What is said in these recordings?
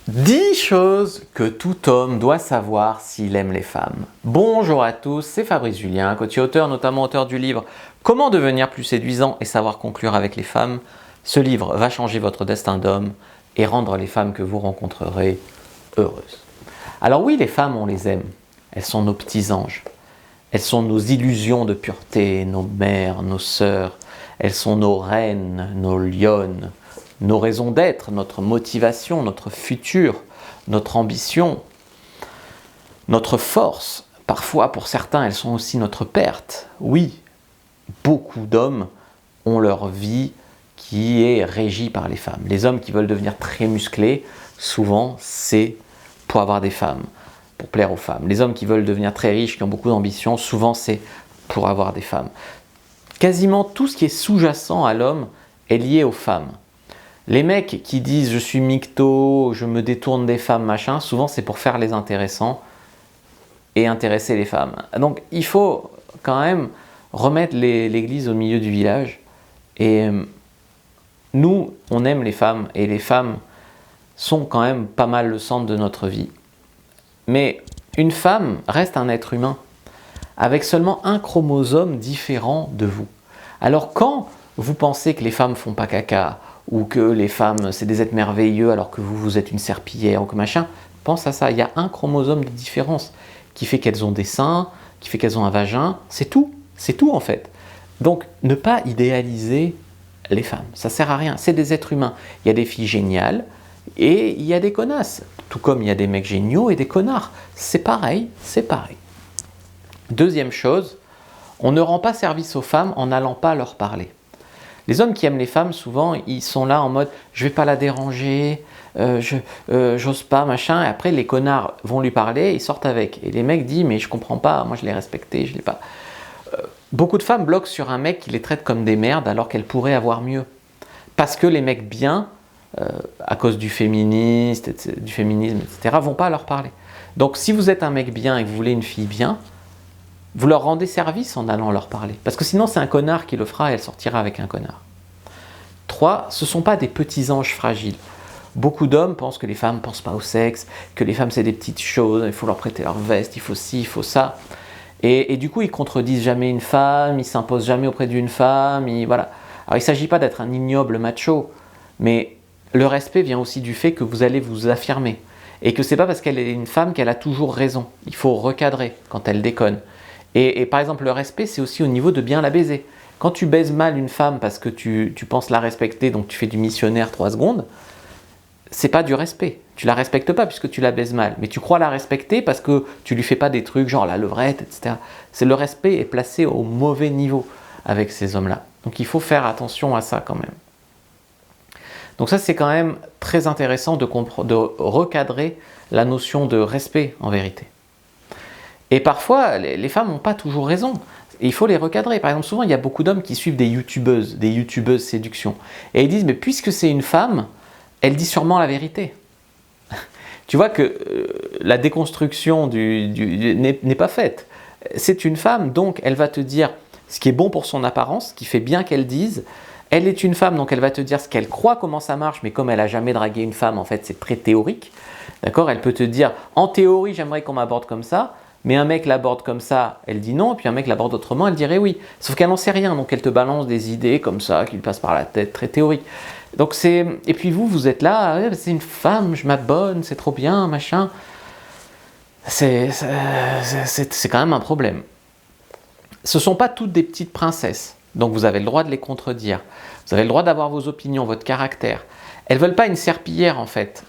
10 choses que tout homme doit savoir s'il aime les femmes. Bonjour à tous, c'est Fabrice Julien, coach et auteur, notamment auteur du livre Comment devenir plus séduisant et savoir conclure avec les femmes. Ce livre va changer votre destin d'homme et rendre les femmes que vous rencontrerez heureuses. Alors oui, les femmes, on les aime. Elles sont nos petits anges. Elles sont nos illusions de pureté, nos mères, nos sœurs. Elles sont nos reines, nos lionnes, nos raisons d'être, notre motivation, notre futur, notre ambition, notre force. Parfois, pour certains, elles sont aussi notre perte. Oui, beaucoup d'hommes ont leur vie qui est régie par les femmes. Les hommes qui veulent devenir très musclés, souvent, c'est pour avoir des femmes, pour plaire aux femmes. Les hommes qui veulent devenir très riches, qui ont beaucoup d'ambition, souvent, c'est pour avoir des femmes. Quasiment tout ce qui est sous-jacent à l'homme est lié aux femmes. Les mecs qui disent « je suis micto, je me détourne des femmes, machin », souvent c'est pour faire les intéressants et intéresser les femmes. Donc il faut quand même remettre l'église au milieu du village. Et nous, on aime les femmes et les femmes sont quand même pas mal le centre de notre vie. Mais une femme reste un être humain avec seulement un chromosome différent de vous. Alors quand vous pensez que les femmes font pas caca, ou que les femmes, c'est des êtres merveilleux alors que vous, vous êtes une serpillière ou que machin, pense à ça, il y a un chromosome de différence qui fait qu'elles ont des seins, qui fait qu'elles ont un vagin, c'est tout en fait. Donc ne pas idéaliser les femmes, ça sert à rien, c'est des êtres humains. Il y a des filles géniales et il y a des connasses, tout comme il y a des mecs géniaux et des connards, c'est pareil, c'est pareil. Deuxième chose, on ne rend pas service aux femmes en n'allant pas leur parler. Les hommes qui aiment les femmes, souvent, ils sont là en mode « je vais pas la déranger, j'ose pas, machin ». Et après, les connards vont lui parler, ils sortent avec. Et les mecs disent « mais je comprends pas, moi je l'ai respecté, je l'ai pas ». Beaucoup de femmes bloquent sur un mec qui les traite comme des merdes alors qu'elles pourraient avoir mieux. Parce que les mecs bien, à cause du féminisme, etc., vont pas leur parler. Donc si vous êtes un mec bien et que vous voulez une fille bien, vous leur rendez service en allant leur parler. Parce que sinon, c'est un connard qui le fera et elle sortira avec un connard. 3. Ce ne sont pas des petits anges fragiles. Beaucoup d'hommes pensent que les femmes ne pensent pas au sexe, que les femmes, c'est des petites choses, il faut leur prêter leur veste, il faut ci, il faut ça. Et du coup, ils contredisent jamais une femme, ils ne s'imposent jamais auprès d'une femme. Voilà. Alors, il ne s'agit pas d'être un ignoble macho, mais le respect vient aussi du fait que vous allez vous affirmer. Et que ce n'est pas parce qu'elle est une femme qu'elle a toujours raison. Il faut recadrer quand elle déconne. Et par exemple, le respect, c'est aussi au niveau de bien la baiser. Quand tu baises mal une femme parce que tu penses la respecter, donc tu fais du missionnaire 3 secondes, c'est pas du respect. Tu la respectes pas puisque tu la baises mal. Mais tu crois la respecter parce que tu lui fais pas des trucs genre la levrette, etc. Le respect est placé au mauvais niveau avec ces hommes-là. Donc il faut faire attention à ça quand même. Donc ça, c'est quand même très intéressant de recadrer la notion de respect en vérité. Et parfois, les femmes n'ont pas toujours raison. Et il faut les recadrer. Par exemple, souvent, il y a beaucoup d'hommes qui suivent des youtubeuses séduction. Et ils disent, mais puisque c'est une femme, elle dit sûrement la vérité. Tu vois que la déconstruction n'est pas faite. C'est une femme, donc elle va te dire ce qui est bon pour son apparence, ce qui fait bien qu'elle dise. Elle est une femme, donc elle va te dire ce qu'elle croit, comment ça marche, mais comme elle n'a jamais dragué une femme, en fait, c'est très théorique. D'accord ? Elle peut te dire, en théorie, j'aimerais qu'on m'aborde comme ça. Mais un mec l'aborde comme ça, elle dit non, puis un mec l'aborde autrement, elle dirait oui. Sauf qu'elle n'en sait rien, donc elle te balance des idées comme ça, qui lui passent par la tête, très théoriques. Donc et puis vous êtes là, c'est une femme, je m'abonne, c'est trop bien, machin. C'est quand même un problème. Ce ne sont pas toutes des petites princesses, donc vous avez le droit de les contredire. Vous avez le droit d'avoir vos opinions, votre caractère. Elles ne veulent pas une serpillière en fait.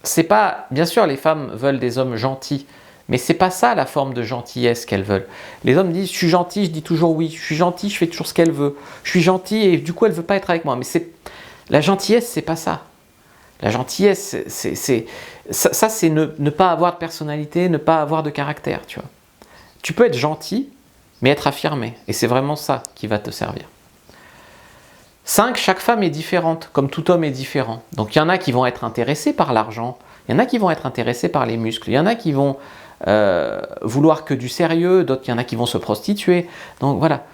C'est pas, bien sûr, les femmes veulent des hommes gentils. Mais c'est pas ça la forme de gentillesse qu'elles veulent. Les hommes disent « je suis gentil, je dis toujours oui, je suis gentil, je fais toujours ce qu'elle veut, je suis gentil et du coup elle veut pas être avec moi ». Mais la gentillesse, c'est pas ça. La gentillesse, c'est ne pas avoir de personnalité, ne pas avoir de caractère, tu vois. Tu peux être gentil, mais être affirmé. Et c'est vraiment ça qui va te servir. 5. Chaque femme est différente, comme tout homme est différent. Donc il y en a qui vont être intéressés par l'argent, il y en a qui vont être intéressés par les muscles, il y en a qui vont vouloir que du sérieux, d'autres, il y en a qui vont se prostituer. Donc voilà,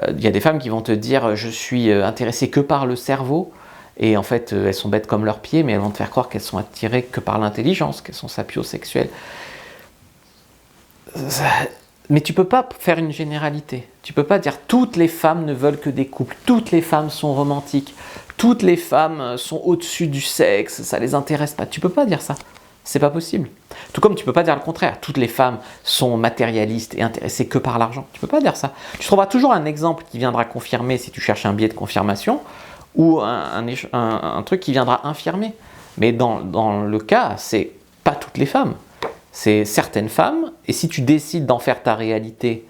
il y a des femmes qui vont te dire « je suis intéressée que par le cerveau » Et en fait, elles sont bêtes comme leurs pieds, mais elles vont te faire croire qu'elles sont attirées que par l'intelligence, qu'elles sont sapiosexuelles. Mais tu peux pas faire une généralité. Tu peux pas dire toutes les femmes ne veulent que des couples, toutes les femmes sont romantiques, toutes les femmes sont au-dessus du sexe, ça les intéresse pas. Tu peux pas dire ça. C'est pas possible. Tout comme tu peux pas dire le contraire. Toutes les femmes sont matérialistes et intéressées que par l'argent. Tu peux pas dire ça. Tu trouveras toujours un exemple qui viendra confirmer si tu cherches un biais de confirmation ou un truc qui viendra infirmer. Mais dans le cas, c'est pas toutes les femmes. C'est certaines femmes, et si tu décides d'en faire ta réalité,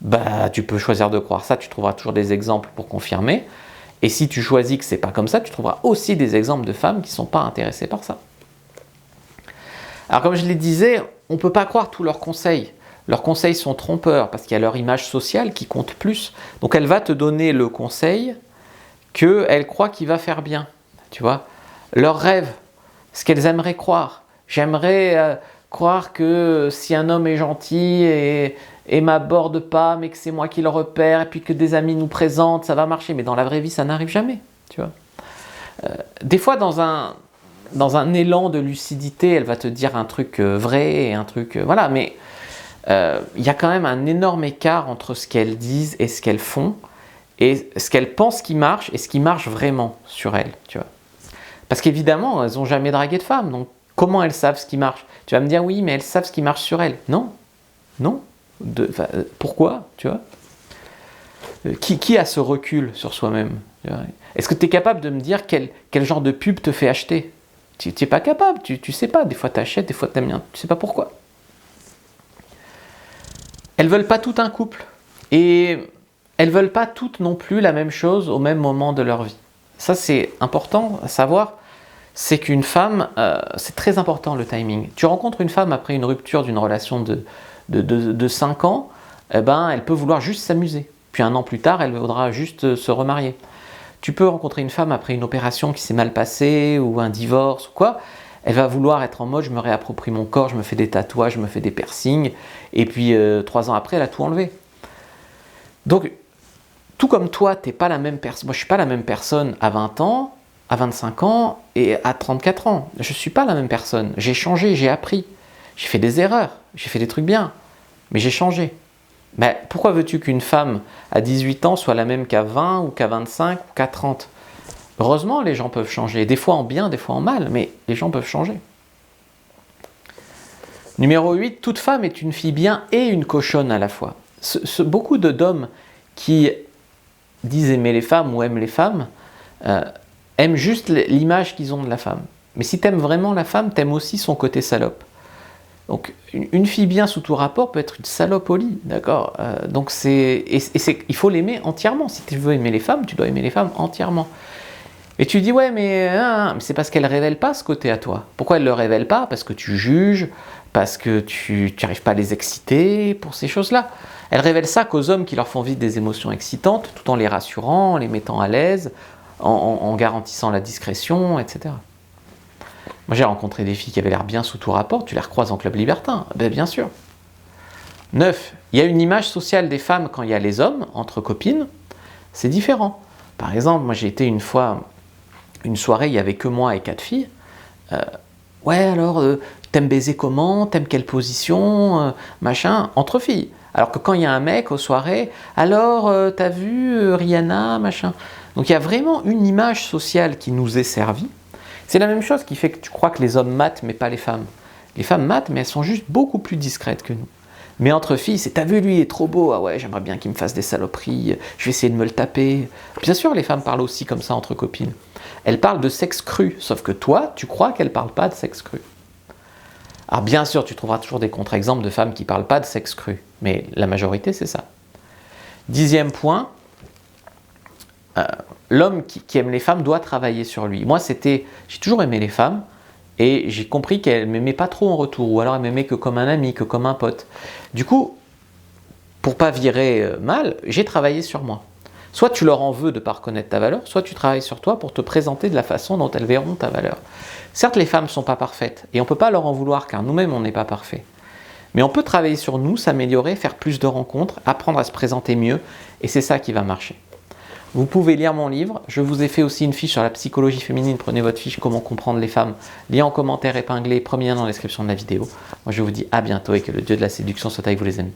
bah, tu peux choisir de croire ça, tu trouveras toujours des exemples pour confirmer. Et si tu choisis que c'est pas comme ça, tu trouveras aussi des exemples de femmes qui ne sont pas intéressées par ça. Alors comme je le disais, on ne peut pas croire tous leurs conseils. Leurs conseils sont trompeurs, parce qu'il y a leur image sociale qui compte plus. Donc elle va te donner le conseil qu'elle croit qu'il va faire bien. Tu vois, leurs rêves, ce qu'elles aimeraient croire. J'aimerais croire que si un homme est gentil et m'aborde pas, mais que c'est moi qui le repère, et puis que des amis nous présentent, ça va marcher. Mais dans la vraie vie, ça n'arrive jamais. Tu vois. Des fois, dans un élan de lucidité, elle va te dire un truc vrai et un truc... voilà, mais il y a quand même un énorme écart entre ce qu'elles disent et ce qu'elles font, et ce qu'elles pensent qui marche et ce qui marche vraiment sur elles. Tu vois. Parce qu'évidemment, elles n'ont jamais dragué de femme, donc comment elles savent ce qui marche? Tu vas me dire, oui, mais elles savent ce qui marche sur elles. Non, non. Pourquoi, tu vois? Qui a ce recul sur soi-même? Est-ce que tu es capable de me dire quel genre de pub te fait acheter? Tu n'es pas capable, tu sais pas. Des fois tu achètes, des fois tu aimes bien, tu sais pas pourquoi. Elles veulent pas tout un couple. Et elles veulent pas toutes non plus la même chose au même moment de leur vie. Ça, c'est important à savoir. C'est qu'une femme, c'est très important le timing. Tu rencontres une femme après une rupture d'une relation de 5 ans, eh ben, elle peut vouloir juste s'amuser. Puis un an plus tard, elle voudra juste se remarier. Tu peux rencontrer une femme après une opération qui s'est mal passée, ou un divorce, ou quoi. Elle va vouloir être en mode, je me réapproprie mon corps, je me fais des tatouages, je me fais des piercings, et puis 3 ans après, elle a tout enlevé. Donc, tout comme toi, t'es pas la même personne. Moi, je suis pas la même personne à 20 ans, à 25 ans et à 34 ans. Je ne suis pas la même personne. J'ai changé, j'ai appris. J'ai fait des erreurs, j'ai fait des trucs bien, mais j'ai changé. Mais pourquoi veux-tu qu'une femme à 18 ans soit la même qu'à 20 ou qu'à 25 ou qu'à 30? Heureusement, les gens peuvent changer. Des fois en bien, des fois en mal, mais les gens peuvent changer. Numéro 8, toute femme est une fille bien et une cochonne à la fois. Beaucoup d'hommes qui disent aimer les femmes ou aiment les femmes, aiment juste l'image qu'ils ont de la femme. Mais si tu aimes vraiment la femme, tu aimes aussi son côté salope. Donc une fille bien sous tout rapport peut être une salope au lit, d'accord? Donc il faut l'aimer entièrement. Si tu veux aimer les femmes, tu dois aimer les femmes entièrement. Et tu dis, ouais, mais c'est parce qu'elle ne révèle pas ce côté à toi. Pourquoi elle ne le révèle pas? Parce que tu juges, parce que tu n'arrives pas à les exciter, pour ces choses-là. Elle révèle ça qu'aux hommes qui leur font vivre des émotions excitantes, tout en les rassurant, en les mettant à l'aise, en garantissant la discrétion, etc. Moi, j'ai rencontré des filles qui avaient l'air bien sous tout rapport, tu les recroises en club libertin, ben, bien sûr. 9. Il y a une image sociale des femmes quand il y a les hommes, entre copines, c'est différent. Par exemple, moi j'ai été une fois, une soirée, il n'y avait que moi et 4 filles. Ouais, alors, t'aimes baiser comment? T'aimes quelle position? Machin, entre filles. Alors que quand il y a un mec aux soirées, alors, t'as vu Rihanna, machin. Donc il y a vraiment une image sociale qui nous est servie. C'est la même chose qui fait que tu crois que les hommes matent, mais pas les femmes. Les femmes matent, mais elles sont juste beaucoup plus discrètes que nous. Mais entre filles, c'est t'as vu lui, il est trop beau, ah ouais, j'aimerais bien qu'il me fasse des saloperies, je vais essayer de me le taper. Bien sûr, les femmes parlent aussi comme ça entre copines. Elles parlent de sexe cru, sauf que toi, tu crois qu'elles ne parlent pas de sexe cru. Alors bien sûr, tu trouveras toujours des contre-exemples de femmes qui ne parlent pas de sexe cru, mais la majorité, c'est ça. 10e point, l'homme qui aime les femmes doit travailler sur lui. Moi, j'ai toujours aimé les femmes, et j'ai compris qu'elles ne m'aimaient pas trop en retour, ou alors elles m'aimaient que comme un ami, que comme un pote. Du coup, pour pas virer mal, j'ai travaillé sur moi. Soit tu leur en veux de ne pas reconnaître ta valeur, soit tu travailles sur toi pour te présenter de la façon dont elles verront ta valeur. Certes, les femmes ne sont pas parfaites, et on ne peut pas leur en vouloir, car nous-mêmes, on n'est pas parfaits. Mais on peut travailler sur nous, s'améliorer, faire plus de rencontres, apprendre à se présenter mieux, et c'est ça qui va marcher. Vous pouvez lire mon livre. Je vous ai fait aussi une fiche sur la psychologie féminine. Prenez votre fiche Comment comprendre les femmes. Lien en commentaire épinglé, premier lien dans la description de la vidéo. Moi, je vous dis à bientôt et que le Dieu de la séduction soit avec vous les amis.